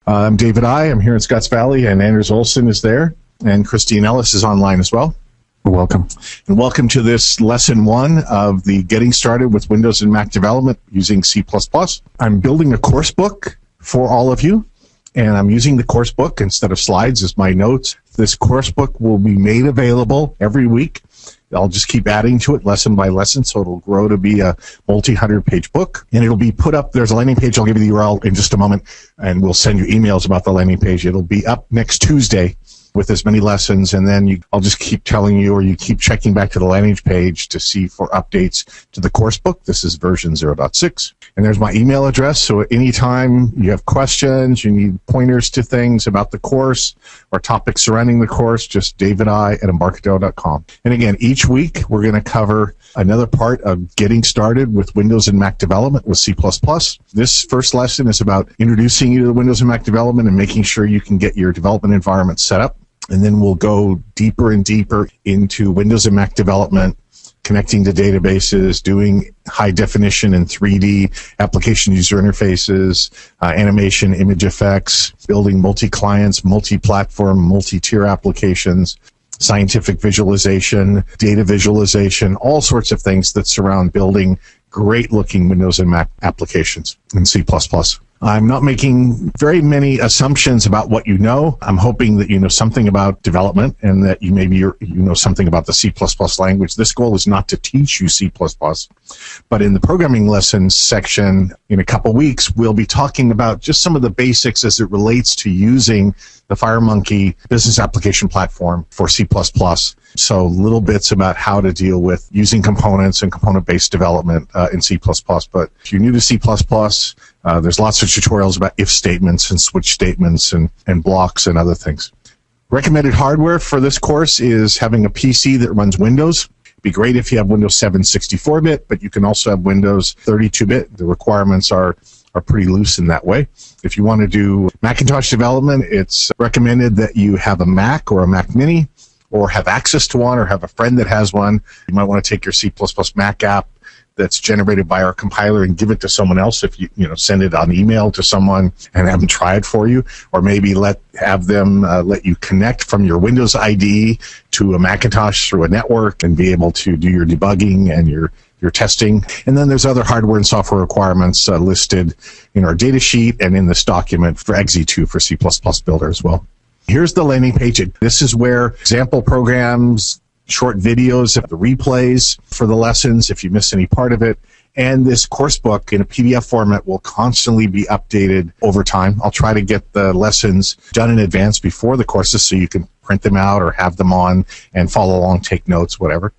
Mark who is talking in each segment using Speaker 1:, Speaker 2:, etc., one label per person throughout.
Speaker 1: I'm David I. I'm here in Scotts Valley, and Anders Olsen is there, and Christine Ellis is online as well.
Speaker 2: Welcome.
Speaker 1: And welcome to this lesson 1 of the Getting Started with Windows and Mac Development using C++. I'm building a course book for all of you, and I'm using the course book instead of slides as my notes. This course book will be made available every week. I'll just keep adding to it lesson by lesson, so it'll grow to be a multi-100-page book. And it'll be put up. There's a landing page. I'll give you the URL in just a moment, and we'll send you emails about the landing page. It'll be up next Tuesday with as many lessons, and then I'll just keep telling you, or you keep checking back to the landing page to see for updates to the course book. This is version 0.6. And there's my email address, so anytime you have questions, you need pointers to things about the course or topics surrounding the course, just david@embarcadero.com. And again, each week we're going to cover another part of getting started with Windows and Mac development with C++. This first lesson is about introducing you to Windows and Mac development and making sure you can get your development environment set up. And then we'll go deeper and deeper into Windows and Mac development, connecting to databases, doing high definition and 3D application user interfaces, animation, image effects, building multi-clients, multi-platform, multi-tier applications, scientific visualization, data visualization, all sorts of things that surround building great-looking Windows and Mac applications in C++. I'm not making very many assumptions about what you know. I'm hoping that you know something about development and that you know something about the C++ language. This goal is not to teach you C++, but in the programming lessons section in a couple weeks, we'll be talking about just some of the basics as it relates to using the FireMonkey business application platform for C++. So little bits about how to deal with using components and component-based development in C++. But if you're new to C++, there's lots of tutorials about if statements and switch statements and blocks and other things. Recommended hardware for this course is having a PC that runs Windows. It'd be great if you have Windows 7 64-bit, but you can also have Windows 32-bit. The requirements are pretty loose in that way. If you want to do Macintosh development, it's recommended that you have a Mac or a Mac Mini, or have access to one, or have a friend that has one. You might want to take your C++ Mac app that's generated by our compiler and give it to someone else. If you send it on email to someone and have them try it for you, or maybe have them let you connect from your Windows IDE to a Macintosh through a network and be able to do your debugging and your testing. And then there's other hardware and software requirements listed in our data sheet and in this document for exe2 for C++ Builder as well. Here's the landing page. This is where example programs, short videos, the replays for the lessons if you miss any part of it, and this course book in a PDF format will constantly be updated over time. I'll try to get the lessons done in advance before the courses so you can print them out or have them on and follow along, take notes, whatever.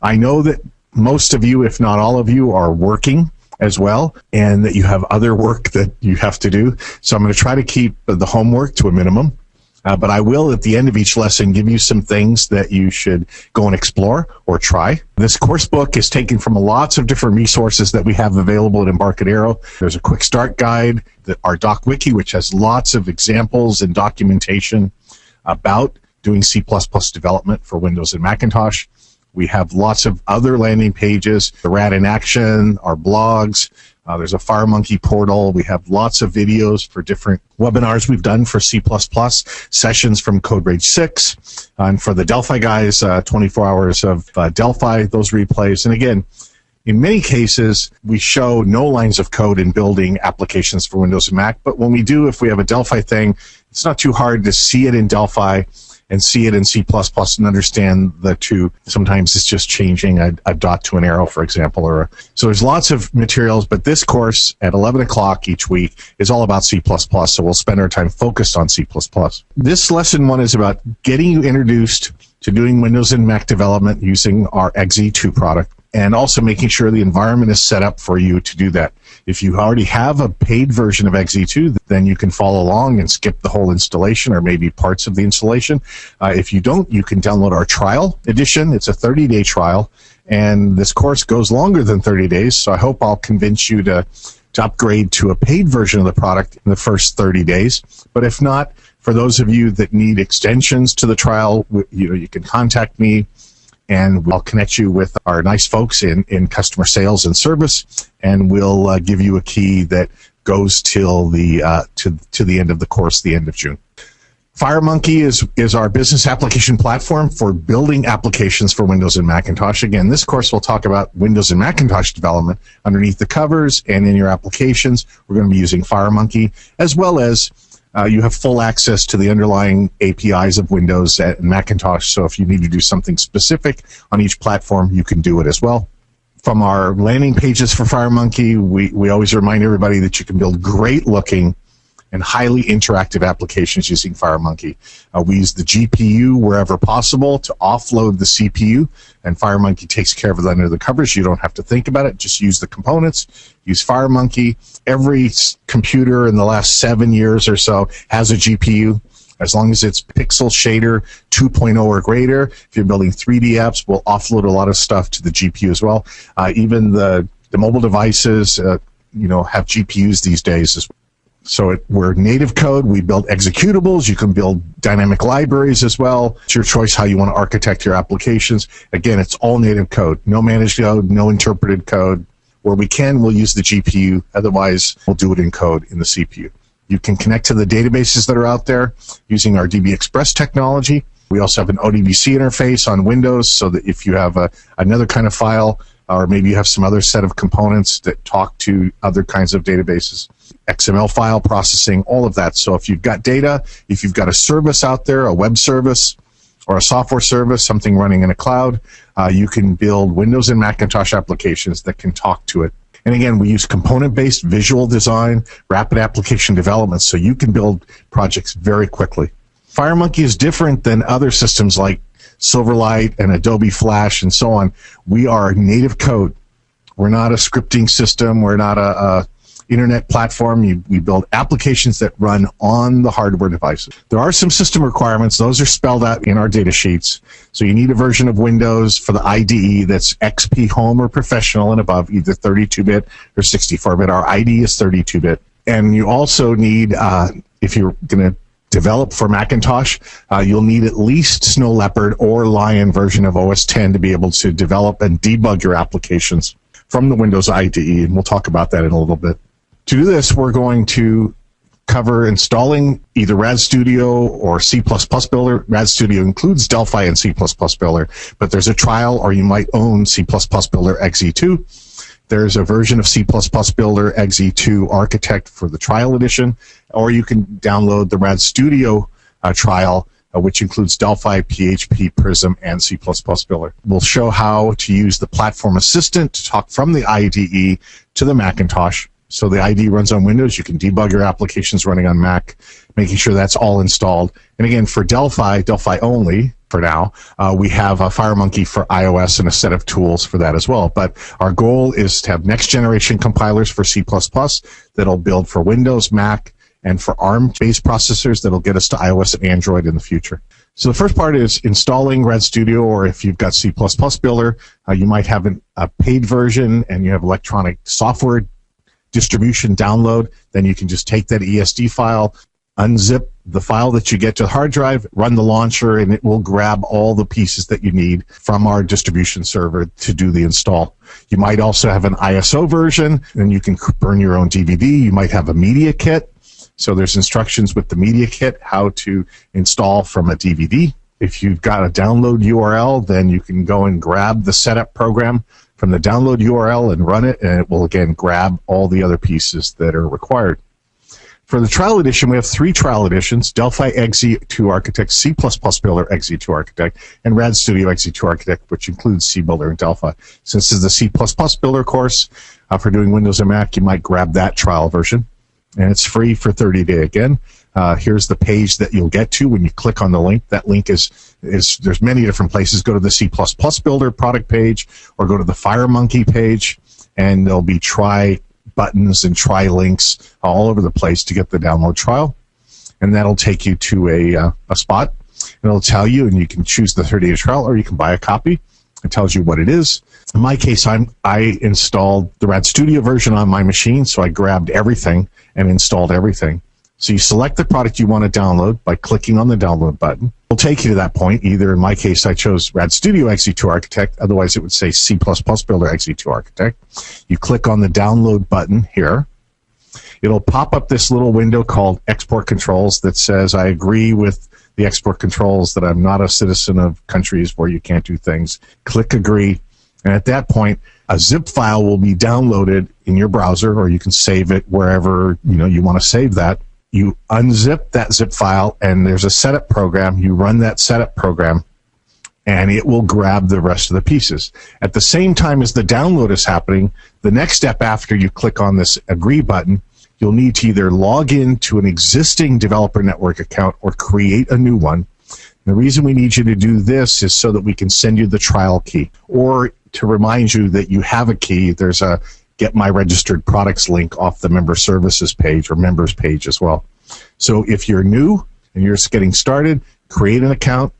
Speaker 1: I know that most of you, if not all of you, are working as well, and that you have other work that you have to do. So I'm going to try to keep the homework to a minimum. But I will, at the end of each lesson, give you some things that you should go and explore or try. This course book is taken from lots of different resources that we have available at Embarcadero. There's a quick start guide, our Doc Wiki, which has lots of examples and documentation about doing C++ development for Windows and Macintosh. We have lots of other landing pages, the Rad in Action, our blogs. There's a FireMonkey portal. We have lots of videos for different webinars we've done for C++, sessions from Code Rage 6, and for the Delphi guys, 24 hours of Delphi, those replays. And again, in many cases, we show no lines of code in building applications for Windows and Mac, but when we do, if we have a Delphi thing, it's not too hard to see it in Delphi and see it in C++ and understand the two. Sometimes it's just changing a dot to an arrow, for example. So there's lots of materials, but this course at 11 o'clock each week is all about C++, so we'll spend our time focused on C++. This lesson 1 is about getting you introduced to doing Windows and Mac development using our exe2 product, and also making sure the environment is set up for you to do that. If you already have a paid version of exe2, then you can follow along and skip the whole installation or maybe parts of the installation. If you don't, you can download our trial edition. It's a 30-day trial, and this course goes longer than 30 days, so I hope I'll convince you to upgrade to a paid version of the product in the first 30 days. But if not, for those of you that need extensions to the trial, you can contact me, and I'll connect you with our nice folks in customer sales and service, and we'll give you a key that goes till the to the end of the course, the end of June. FireMonkey is our business application platform for building applications for Windows and Macintosh. Again, this course will talk about Windows and Macintosh development underneath the covers and in your applications. We're going to be using FireMonkey, as well as you have full access to the underlying APIs of Windows and Macintosh. So if you need to do something specific on each platform, you can do it as well. From our landing pages for FireMonkey, we always remind everybody that you can build great looking and highly interactive applications using FireMonkey. We use the GPU wherever possible to offload the CPU, and FireMonkey takes care of it under the covers. You don't have to think about it. Just use the components. Use FireMonkey. Every computer in the last 7 years or so has a GPU. As long as it's Pixel Shader 2.0 or greater, if you're building 3D apps, we'll offload a lot of stuff to the GPU as well. Even the mobile devices, have GPUs these days as well. So we're native code. We build executables. You can build dynamic libraries as well. It's your choice how you want to architect your applications. Again, it's all native code. No managed code, no interpreted code. Where we can, we'll use the GPU. Otherwise, we'll do it in code in the CPU. You can connect to the databases that are out there using our DB Express technology. We also have an ODBC interface on Windows so that if you have another kind of file, or maybe you have some other set of components that talk to other kinds of databases, XML file processing, all of that. So if you've got data, if you've got a service out there, a web service or a software service, something running in a cloud, you can build Windows and Macintosh applications that can talk to it. And again, we use component-based visual design, rapid application development, so you can build projects very quickly. FireMonkey is different than other systems like Silverlight and Adobe Flash and so on. We are native code. We're not a scripting system. We're not a internet platform. We build applications that run on the hardware devices. There are some system requirements. Those are spelled out in our data sheets. So you need a version of Windows for the IDE that's XP Home or Professional and above, either 32-bit or 64-bit. Our IDE is 32-bit. And you also need, if you're going to develop for Macintosh, you'll need at least Snow Leopard or Lion version of OS X to be able to develop and debug your applications from the Windows IDE, and we'll talk about that in a little bit. To do this, we're going to cover installing either RAD Studio or C++ Builder. RAD Studio includes Delphi and C++ Builder, but there's a trial, or you might own C++ Builder XE2. There's a version of C++ Builder XE2 Architect for the trial edition, or you can download the RAD Studio trial, which includes Delphi, PHP, Prism, and C++ Builder. We'll show how to use the Platform Assistant to talk from the IDE to the Macintosh. So the IDE runs on Windows. You can debug your applications running on Mac, making sure that's all installed. And again, for Delphi only, for now, we have a FireMonkey for iOS and a set of tools for that as well. But our goal is to have next-generation compilers for C++ that'll build for Windows, Mac, and for ARM-based processors that'll get us to iOS and Android in the future. So the first part is installing RAD Studio, or if you've got C++ Builder, you might have a paid version and you have electronic software distribution download. Then you can just take that ESD file, unzip the file that you get to the hard drive, run the launcher, and it will grab all the pieces that you need from our distribution server to do the install. You might also have an ISO version, and you can burn your own DVD. You might have a media kit. So there's instructions with the media kit how to install from a DVD. If you've got a download URL, then you can go and grab the setup program from the download URL and run it, and it will again grab all the other pieces that are required. For the trial edition, we have 3 trial editions: Delphi XE2 Architect, C++ Builder XE2 Architect, and RAD Studio XE2 Architect, which includes C Builder and Delphi. Since this is the C++ Builder course for doing Windows and Mac, you might grab that trial version, and it's free for 30 days. Again, here's the page that you'll get to when you click on the link. That link is there's many different places. Go to the C++ Builder product page, or go to the FireMonkey page, and there'll be try buttons and try links all over the place to get the download trial. And that'll take you to a spot, and it'll tell you, and you can choose the 30-day trial, or you can buy a copy. It tells you what it is. In my case, I installed the RAD Studio version on my machine, so I grabbed everything and installed everything. So you select the product you want to download by clicking on the download button. It'll take you to that point. Either in my case, I chose RAD Studio XE2 Architect. Otherwise, it would say C++ Builder XE2 Architect. You click on the download button here, it'll pop up this little window called Export Controls that says, I agree with the export controls, that I'm not a citizen of countries where you can't do things. Click Agree. And at that point, a zip file will be downloaded in your browser, or you can save it wherever you want to save that. You unzip that zip file, and there's a setup program. You run that setup program, and it will grab the rest of the pieces. At the same time as the download is happening, the next step after you click on this Agree button, you'll need to either log in to an existing Developer Network account or create a new one. The reason we need you to do this is so that we can send you the trial key, or to remind you that you have a key. There's a Get My Registered Products link off the Member Services page or Members page as well. So if you're new and you're just getting started, create an account,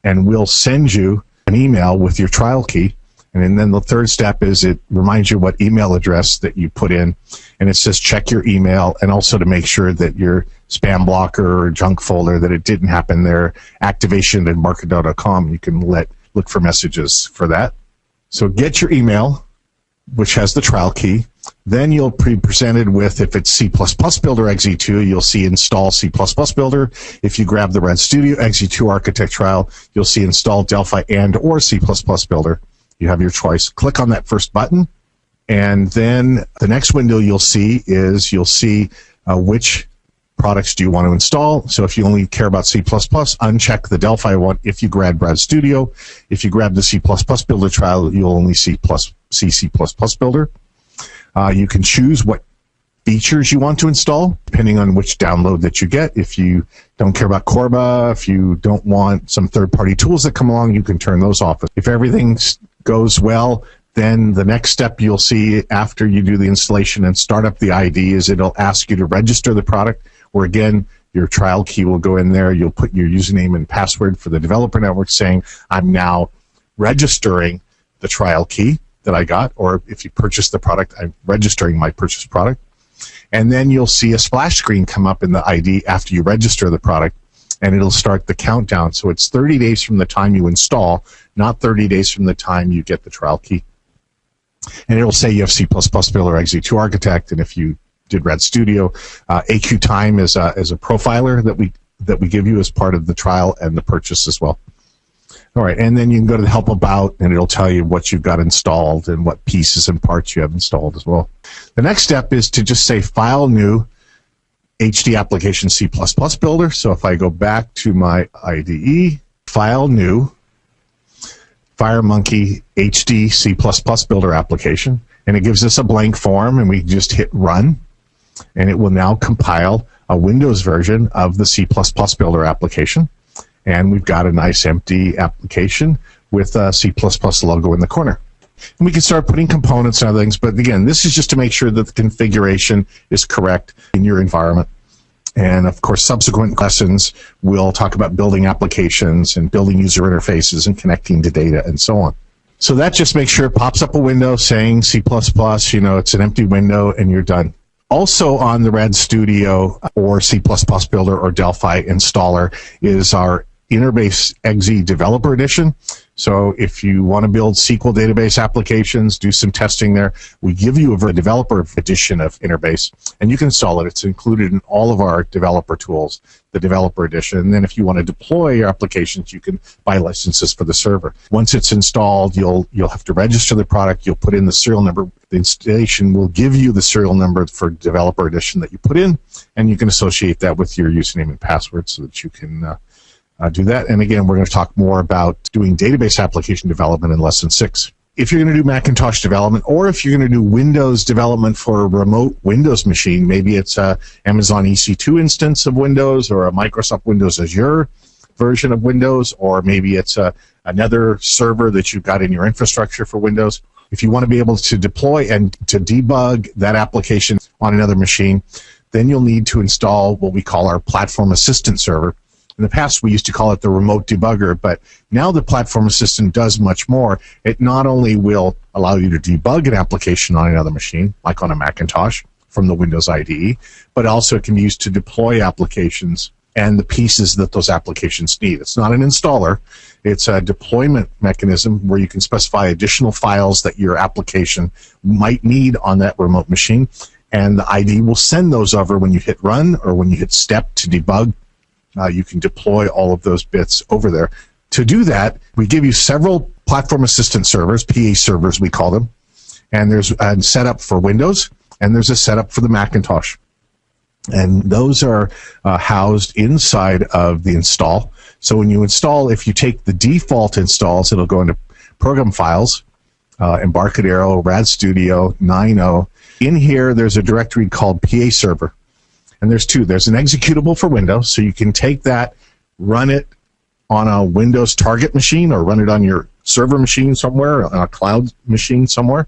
Speaker 1: and we'll send you an email with your trial key. And then the third step is it reminds you what email address that you put in, and it says check your email, and also to make sure that your spam blocker or junk folder, that it didn't happen there. Activation@marketo.com. You can look for messages for that. So get your email, which has the trial key. Then you'll be presented with, if it's C++ Builder XE2, you'll see Install C++ Builder. If you grab the RadStudio XE2 Architect trial, you'll see Install Delphi and or C++ Builder. You have your choice. Click on that first button, and then the next window you'll see which products do you want to install. So if you only care about C++, uncheck the Delphi one. If you grab RadStudio, if you grab the C++ Builder trial, you'll only see C++ Builder. You can choose what features you want to install, depending on which download that you get. If you don't care about Corba, if you don't want some third-party tools that come along, you can turn those off. If everything goes well, then the next step you'll see after you do the installation and start up the ID is it'll ask you to register the product, where again, your trial key will go in there. You'll put your username and password for the Developer Network saying, I'm now registering the trial key that I got, or if you purchase the product, I'm registering my purchased product. And then you'll see a splash screen come up in the ID after you register the product, and it'll start the countdown. So it's 30 days from the time you install, not 30 days from the time you get the trial key. And it'll say you have C++ Builder XE2 Architect, and if you did RadStudio, AQ Time is a profiler that we give you as part of the trial and the purchase as well. All right, and then you can go to the Help About, and it'll tell you what you've got installed and what pieces and parts you have installed as well. The next step is to just say File New HD Application C++ Builder. So if I go back to my IDE, File New FireMonkey HD C++ Builder application, and it gives us a blank form, and we just hit Run, and it will now compile a Windows version of the C++ Builder application. And we've got a nice empty application with a C++ logo in the corner. And we can start putting components and other things, but again, this is just to make sure that the configuration is correct in your environment. And of course, subsequent lessons will talk about building applications and building user interfaces and connecting to data and so on. So that just makes sure it pops up a window saying C++, it's an empty window, and you're done. Also on the RadStudio or C++ Builder or Delphi installer is our Interbase XE Developer Edition. So if you want to build SQL database applications, do some testing there, we give you a developer edition of Interbase, and you can install it. It's included in all of our developer tools, the developer edition. And then if you want to deploy your applications, you can buy licenses for the server. Once it's installed, you'll have to register the product. You'll put in the serial number. The installation will give you the serial number for developer edition that you put in, and you can associate that with your username and password so that you can do that. And again, we're going to talk more about doing database application development in Lesson 6. If you're going to do Macintosh development, or if you're going to do Windows development for a remote Windows machine, maybe it's a Amazon EC2 instance of Windows or a Microsoft Windows Azure version of Windows, or maybe it's another server that you've got in your infrastructure for Windows. If you want to be able to deploy and to debug that application on another machine, then you'll need to install what we call our Platform Assistant server. In the past, we used to call it the remote debugger, but now the Platform Assistant does much more. It not only will allow you to debug an application on another machine, like on a Macintosh from the Windows IDE, but also it can be used to deploy applications and the pieces that those applications need. It's not an installer. It's a deployment mechanism where you can specify additional files that your application might need on that remote machine, and the ID will send those over when you hit run or when you hit step to debug. You can deploy all of those bits over there. To do that, we give you several platform assistant servers, PA servers we call them, and there's a setup for Windows, and there's a setup for the Macintosh. And those are housed inside of the install. So when you install, if you take the default installs, it'll go into Program Files, Embarcadero, Rad Studio, 9.0. In here, there's a directory called PA Server. And there's two. There's an executable for Windows, so you can take that, run it on a Windows target machine, or run it on your server machine somewhere, on a cloud machine somewhere.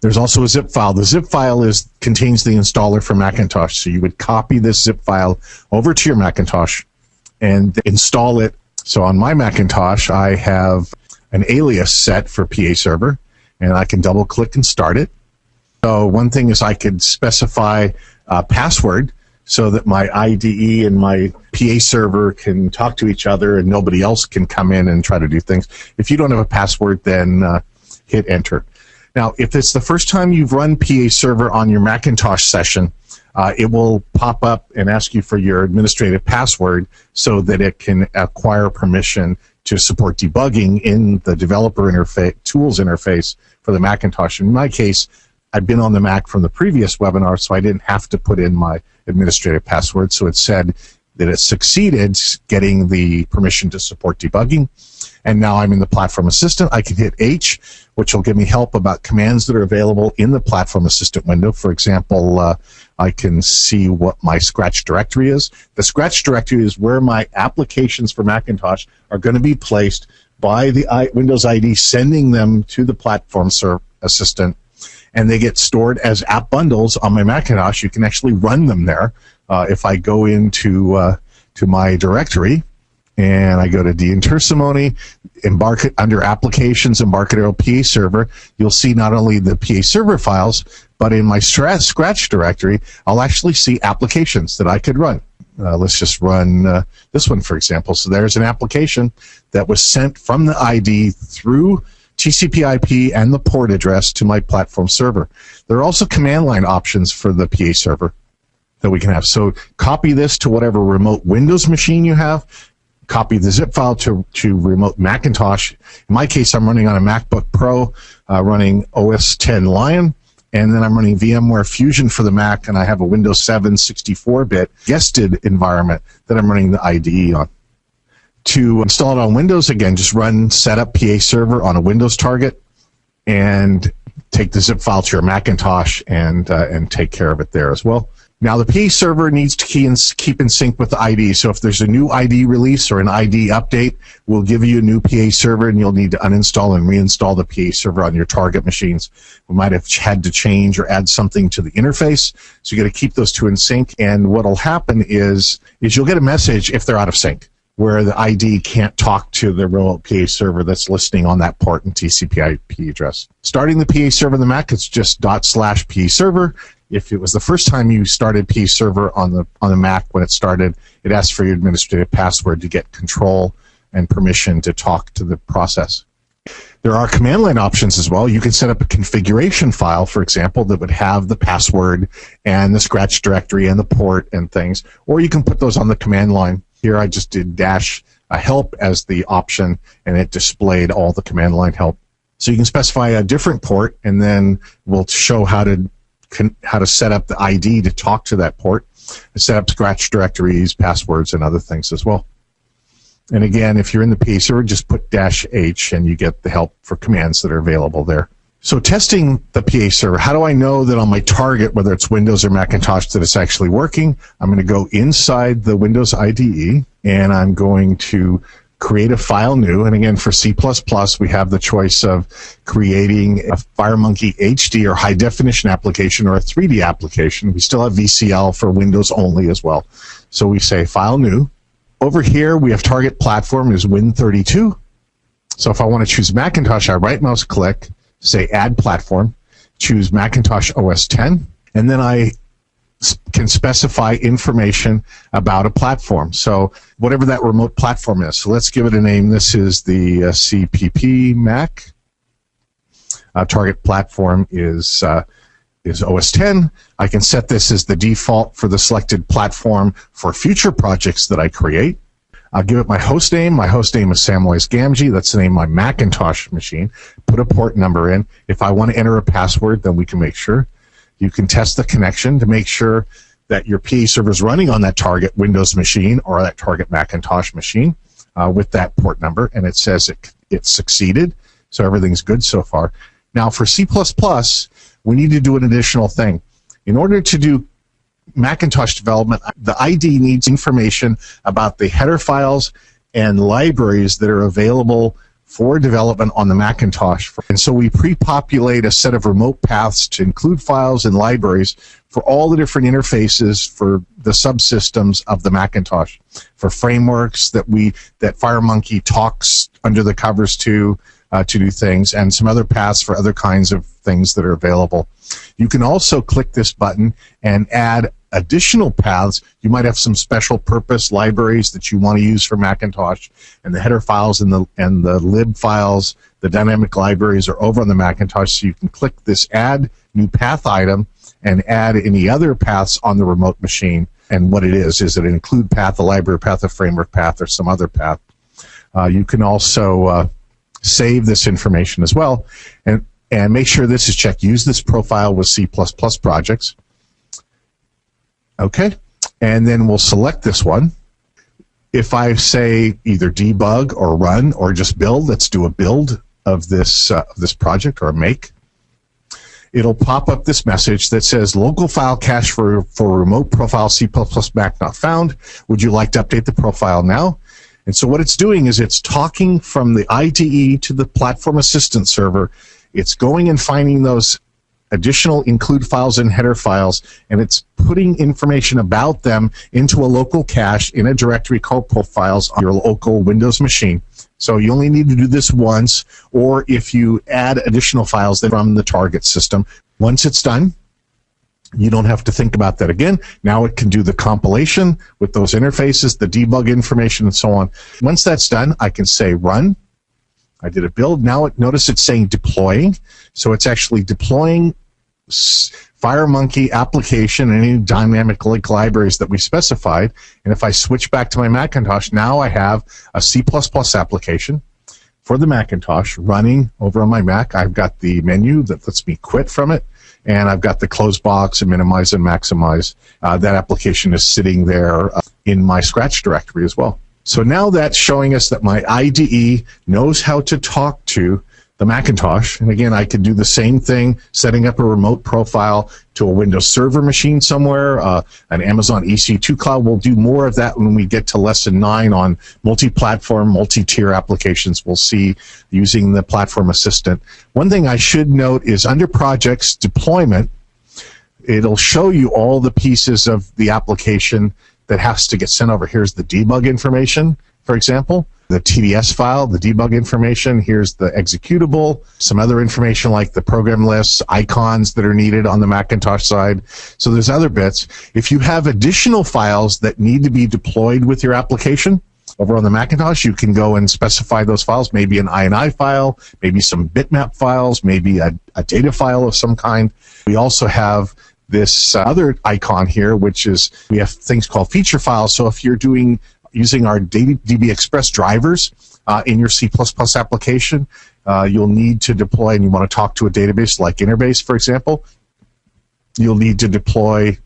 Speaker 1: There's also a zip file. The zip file contains the installer for Macintosh. So you would copy this zip file over to your Macintosh and install it. So on my Macintosh, I have an alias set for PA Server, and I can double click and start it. So one thing is I could specify a password so that my IDE and my PA server can talk to each other and nobody else can come in and try to do things. If you don't have a password, then hit enter. Now, if it's the first time you've run PA Server on your Macintosh session, it will pop up and ask you for your administrative password so that it can acquire permission to support debugging in the developer interface, tools interface for the Macintosh. In my case, I'd been on the Mac from the previous webinar, so I didn't have to put in my administrative password. So it said that it succeeded getting the permission to support debugging. And now I'm in the Platform Assistant. I can hit H, which will give me help about commands that are available in the Platform Assistant window. For example, I can see what my Scratch directory is. The Scratch directory is where my applications for Macintosh are going to be placed by the Windows ID, sending them to the Platform Assistant, and they get stored as app bundles on my Macintosh. You can actually run them there. If I go into to my directory, and I go to deintersimony, under Applications, Embarcadero PA Server, you'll see not only the PA Server files, but in my Scratch directory, I'll actually see applications that I could run. Let's just run this one, for example. So there's an application that was sent from the ID through TCP/IP and the port address to my platform server. There are also command line options for the PA Server that we can have. So copy this to whatever remote Windows machine you have. Copy the zip file to remote Macintosh. In my case, I'm running on a MacBook Pro, running OS X Lion, and then I'm running VMware Fusion for the Mac, and I have a Windows 7 64-bit guested environment that I'm running the IDE on. To install it on Windows, again, just run setup PA Server on a Windows target, and take the zip file to your Macintosh and take care of it there as well. Now, the PA Server needs to keep in sync with the ID. So if there's a new ID release or an ID update, we'll give you a new PA Server, and you'll need to uninstall and reinstall the PA Server on your target machines. We might have had to change or add something to the interface, so you got to keep those two in sync. And what'll happen is you'll get a message if they're out of sync, where the ID can't talk to the remote PA Server that's listening on that port and TCP/IP address. Starting the PA Server on the Mac, it's just /PA Server. If it was the first time you started PA Server on the Mac when it started, it asks for your administrative password to get control and permission to talk to the process. There are command line options as well. You can set up a configuration file, for example, that would have the password and the Scratch directory and the port and things, or you can put those on the command line. Here I just did -help as the option, and it displayed all the command line help. So you can specify a different port, and then we'll show how to set up the ID to talk to that port, and set up Scratch directories, passwords, and other things as well. And again, if you're in the PA Server, just put -H, and you get the help for commands that are available there. So testing the PA Server, how do I know that on my target, whether it's Windows or Macintosh, that it's actually working? I'm going to go inside the Windows IDE, and I'm going to create a file new. And again, for C++, we have the choice of creating a FireMonkey HD or high definition application or a 3D application. We still have VCL for Windows only as well. So we say file new. Over here, we have target platform is Win32. So if I want to choose Macintosh, I right mouse click, say add platform, choose Macintosh OS X, and then I can specify information about a platform. So whatever that remote platform is. So let's give it a name. This is the CPP Mac. Target platform is is OS 10. I can set this as the default for the selected platform for future projects that I create. I'll give it my host name. My host name is Samwise Gamgee. That's the name of my Macintosh machine. Put a port number in. If I want to enter a password, then we can make sure. You can test the connection to make sure that your PA server is running on that target Windows machine or that target Macintosh machine with that port number, and it says it succeeded, so everything's good so far. Now for C++, we need to do an additional thing. In order to do Macintosh development, the ID needs information about the header files and libraries that are available for development on the Macintosh. And so we pre-populate a set of remote paths to include files and libraries for all the different interfaces for the subsystems of the Macintosh, for frameworks that FireMonkey talks under the covers to do things, and some other paths for other kinds of things that are available. You can also click this button and add additional paths. You might have some special purpose libraries that you want to use for Macintosh, and the header files and the lib files, the dynamic libraries are over on the Macintosh, so you can click this add new path item and add any other paths on the remote machine. And what it is it an include path, a library path, a framework path, or some other path. You can also save this information as well, and make sure this is checked. Use this profile with C++ projects. Okay, and then we'll select this one. If I say either debug or run or just build, let's do a build of this project, or a make. It'll pop up this message that says local file cache for remote profile C++ Mac not found. Would you like to update the profile now? And so what it's doing is it's talking from the IDE to the platform assistance server. It's going and finding those additional include files and header files, and it's putting information about them into a local cache in a directory called profiles on your local Windows machine. So you only need to do this once, or if you add additional files from the target system. Once it's done, you don't have to think about that again. Now it can do the compilation with those interfaces, the debug information, and so on. Once that's done, I can say run. I did a build. Now notice it's saying deploying. So it's actually deploying FireMonkey application and any dynamic link libraries that we specified. And if I switch back to my Macintosh, now I have a C++ application for the Macintosh running over on my Mac. I've got the menu that lets me quit from it, and I've got the close box and minimize and maximize. That application is sitting there in my Scratch directory as well. So now that's showing us that my IDE knows how to talk to the Macintosh. And again, I could do the same thing, setting up a remote profile to a Windows Server machine somewhere, an Amazon EC2 cloud. We'll do more of that when we get to lesson 9 on multi-platform, multi-tier applications. We'll see using the platform assistant. One thing I should note is under projects deployment, it'll show you all the pieces of the application that has to get sent over. Here's the debug information, for example, the TDS file, the debug information. Here's the executable, some other information like the program lists, icons that are needed on the Macintosh side. So there's other bits. If you have additional files that need to be deployed with your application over on the Macintosh, you can go and specify those files, maybe an INI file, maybe some bitmap files, maybe a data file of some kind. We also have this other icon here, which is we have things called feature files. So if you're using our DB Express drivers in your C++ application, you'll need to deploy, and you want to talk to a database like Interbase, for example, you'll need to deploy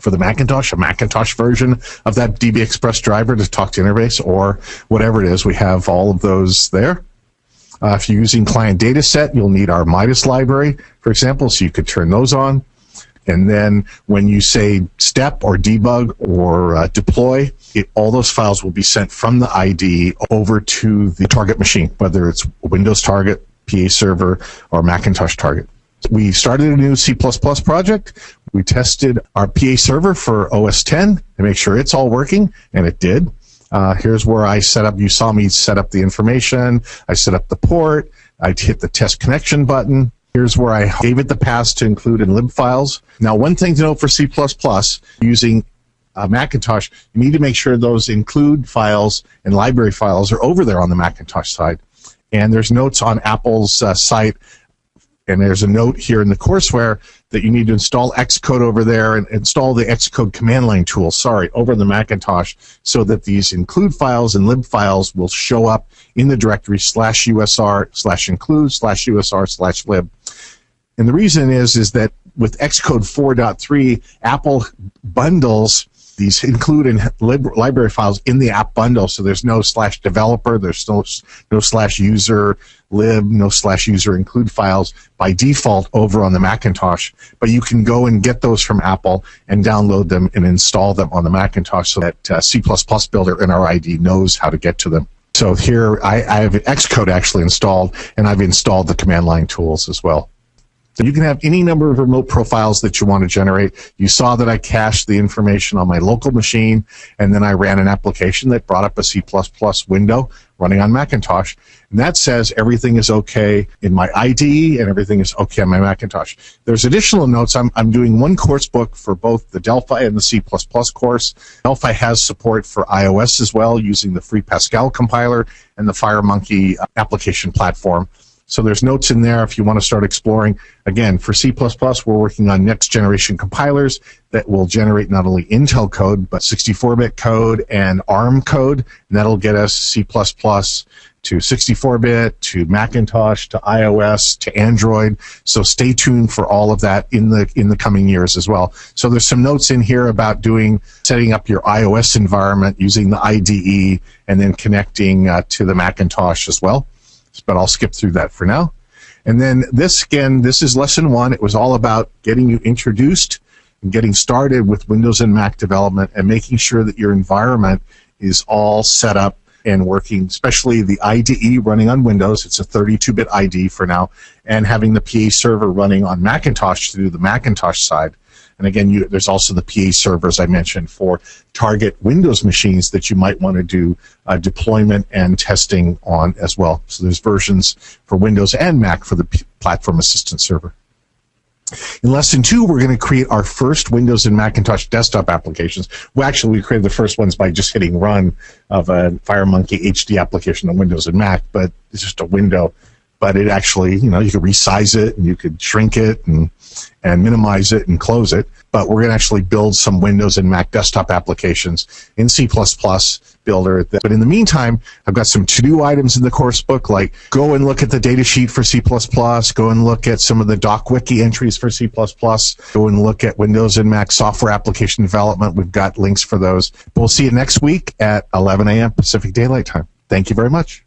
Speaker 1: for the Macintosh, a Macintosh version of that DB Express driver to talk to Interbase or whatever it is. We have all of those there. If you're using client dataset, you'll need our Midas library, for example, so you could turn those on. And then when you say step or debug or deploy, all those files will be sent from the IDE over to the target machine, whether it's Windows target, PA server, or Macintosh target. We started a new C++ project. We tested our PA server for OS 10 to make sure it's all working, and it did. Here's where I set up, you saw me set up the information. I set up the port. I hit the test connection button. Here's where I gave it the paths to include in lib files. Now, one thing to note for C++, using Macintosh, you need to make sure those include files and library files are over there on the Macintosh side. And there's notes on Apple's site And there's a note here in the courseware that you need to install Xcode over there and install the Xcode command line tool, over the Macintosh, so that these include files and lib files will show up in the directory /usr/include/usr/lib. And the reason is that with Xcode 4.3, Apple bundles these include and library files in the app bundle, so there's no /developer, there's no /user lib, no /user include files by default over on the Macintosh. But you can go and get those from Apple and download them and install them on the Macintosh so that C++ Builder in our IDE knows how to get to them. So here I have Xcode actually installed, and I've installed the command line tools as well. So you can have any number of remote profiles that you want to generate. You saw that I cached the information on my local machine, and then I ran an application that brought up a C++ window running on Macintosh. And that says everything is okay in my IDE and everything is okay on my Macintosh. There's additional notes. I'm doing one course book for both the Delphi and the C++ course. Delphi has support for iOS as well, using the free Pascal compiler and the FireMonkey application platform. So there's notes in there if you want to start exploring. Again, for C++, we're working on next generation compilers that will generate not only Intel code, but 64-bit code and ARM code. And that'll get us C++ to 64-bit, to Macintosh, to iOS, to Android. So stay tuned for all of that in the coming years as well. So there's some notes in here about setting up your iOS environment using the IDE and then connecting to the Macintosh as well. But I'll skip through that for now. And then this is lesson 1. It was all about getting you introduced and getting started with Windows and Mac development and making sure that your environment is all set up and working, especially the IDE running on Windows. It's a 32-bit IDE for now, and having the PA server running on Macintosh to do the Macintosh side. And again, there's also the PA servers I mentioned for target Windows machines that you might want to do deployment and testing on as well. So there's versions for Windows and Mac for the Platform Assistant Server. In lesson 2, we're going to create our first Windows and Macintosh desktop applications. Well, actually, we created the first ones by just hitting run of a FireMonkey HD application on Windows and Mac, but it's just a window. But it actually, you could resize it and you could shrink it and minimize it and close it. But we're going to actually build some Windows and Mac desktop applications in C++ Builder. But in the meantime, I've got some to-do items in the course book, like go and look at the data sheet for C++, go and look at some of the DocWiki entries for C++, go and look at Windows and Mac software application development. We've got links for those. We'll see you next week at 11 a.m. Pacific Daylight Time. Thank you very much.